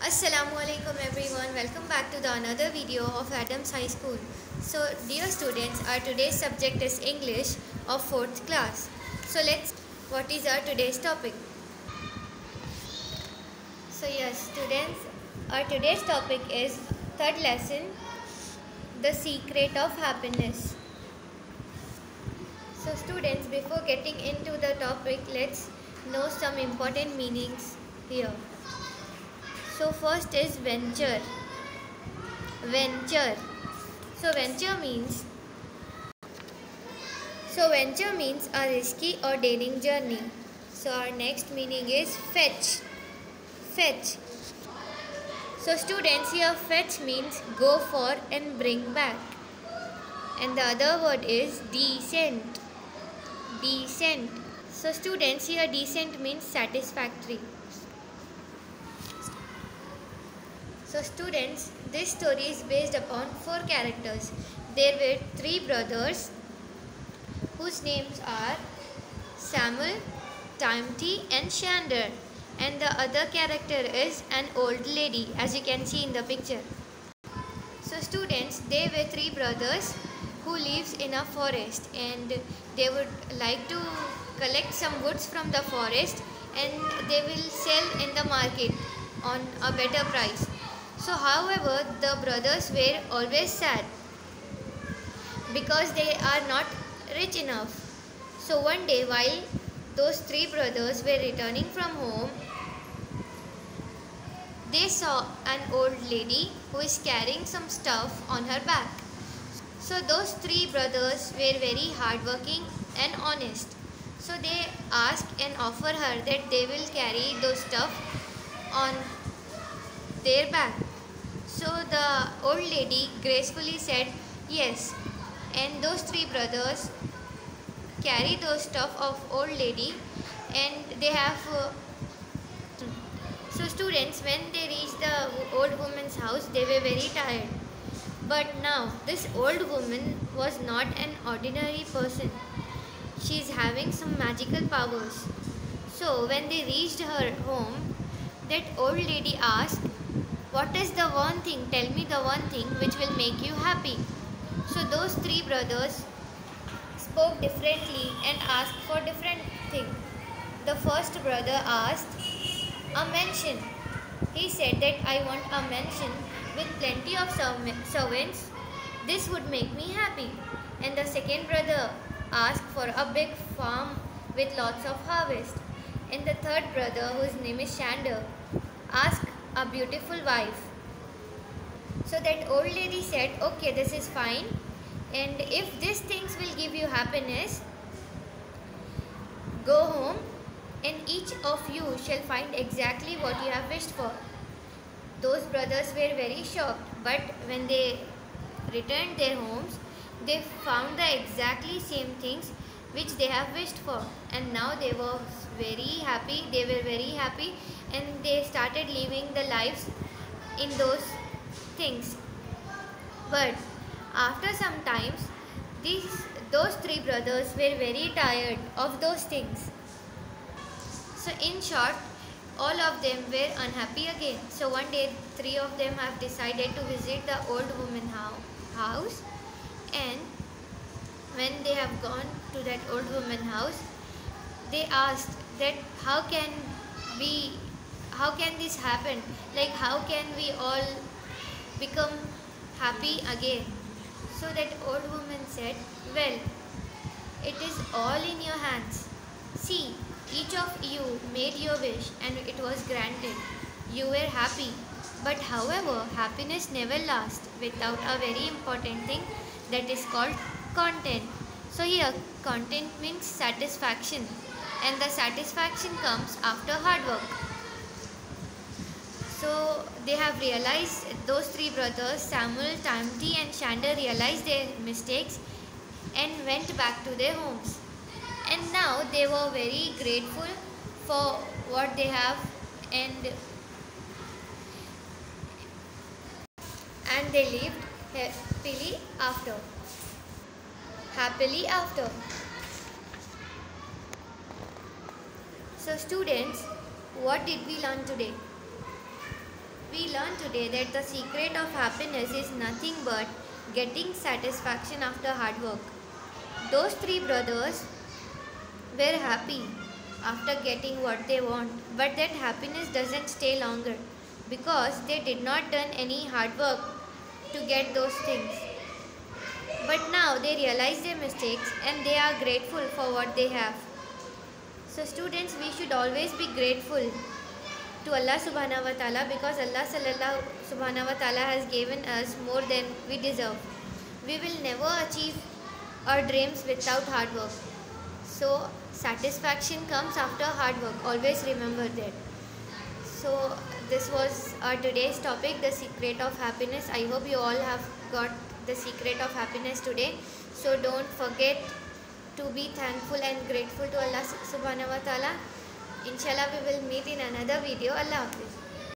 Assalamualaikum everyone, welcome back to the another video of Adams High School. So dear students, our today's subject is English of 4th class. So what is our today's topic? So yes students, our today's topic is third lesson, the secret of happiness. So students, before getting into the topic, let's know some important meanings here. So first is venture. Venture. So venture means a risky or daring journey. So our next meaning is fetch. Fetch. So students, here fetch means go for and bring back. And the other word is decent. Decent. So students, here decent means satisfactory. So students, this story is based upon 4 characters. There were 3 brothers whose names are Samuel, Timothy and Shander. And the other character is an old lady, as you can see in the picture. So students, they were 3 brothers who lives in a forest, and they would like to collect some woods from the forest and they will sell in the market on a better price. So however, the brothers were always sad because they are not rich enough. So one day, while those 3 brothers were returning from home, they saw an old lady who is carrying some stuff on her back. So those 3 brothers were very hardworking and honest. So they asked and offered her that they will carry those stuff on their back. So the old lady gracefully said yes, and those 3 brothers carry those stuff of old lady, and they have so students, when they reached the old woman's house, they were very tired. But now this old woman was not an ordinary person. She is having some magical powers. So when they reached her home, that old lady asked, "What is the one thing? Tell me the one thing which will make you happy." So those 3 brothers spoke differently and asked for different things. The first brother asked a mansion. He said that I want a mansion with plenty of servants. This would make me happy. And the second brother asked for a big farm with lots of harvest. And the third brother, whose name is Shander, asked a beautiful wife. So that old lady said, "Okay, this is fine, and if these things will give you happiness, go home and each of you shall find exactly what you have wished for." Those brothers were very shocked, but when they returned their homes, they found the exactly same things which they have wished for, and now they were very happy. They were very happy, and they started living the lives in those things. But after some times, those 3 brothers were very tired of those things. So in short, all of them were unhappy again. So one day, 3 of them have decided to visit the old woman's house, and when they have gone to that old woman's house, they asked that how can this happen? Like, how can we all become happy again? So that old woman said, "Well, it is all in your hands. See, each of you made your wish and it was granted. You were happy. But however, happiness never lasts without a very important thing that is called content." So here, content means satisfaction, and the satisfaction comes after hard work. So they have realized, those 3 brothers, Samuel, Timothy and Shander, realized their mistakes and went back to their homes. And now they were very grateful for what they have, and they lived happily after. Happily after. So students, what did we learn today? we learned today that the secret of happiness is nothing but getting satisfaction after hard work. Those three brothers were happy after getting what they want, but that happiness doesn't stay longer because they did not done any hard work to get those things. But now they realize their mistakes and they are grateful for what they have. So students, we should always be grateful to Allah subhanahu wa ta'ala because Allah subhanahu wa ta'ala has given us more than we deserve. We will never achieve our dreams without hard work. So satisfaction comes after hard work. Always remember that. So this was our today's topic, the secret of happiness. I hope you all have got the secret of happiness today. So don't forget to be thankful and grateful to Allah subhanahu wa ta'ala. Inshallah we will meet in another video. Allah Hafiz.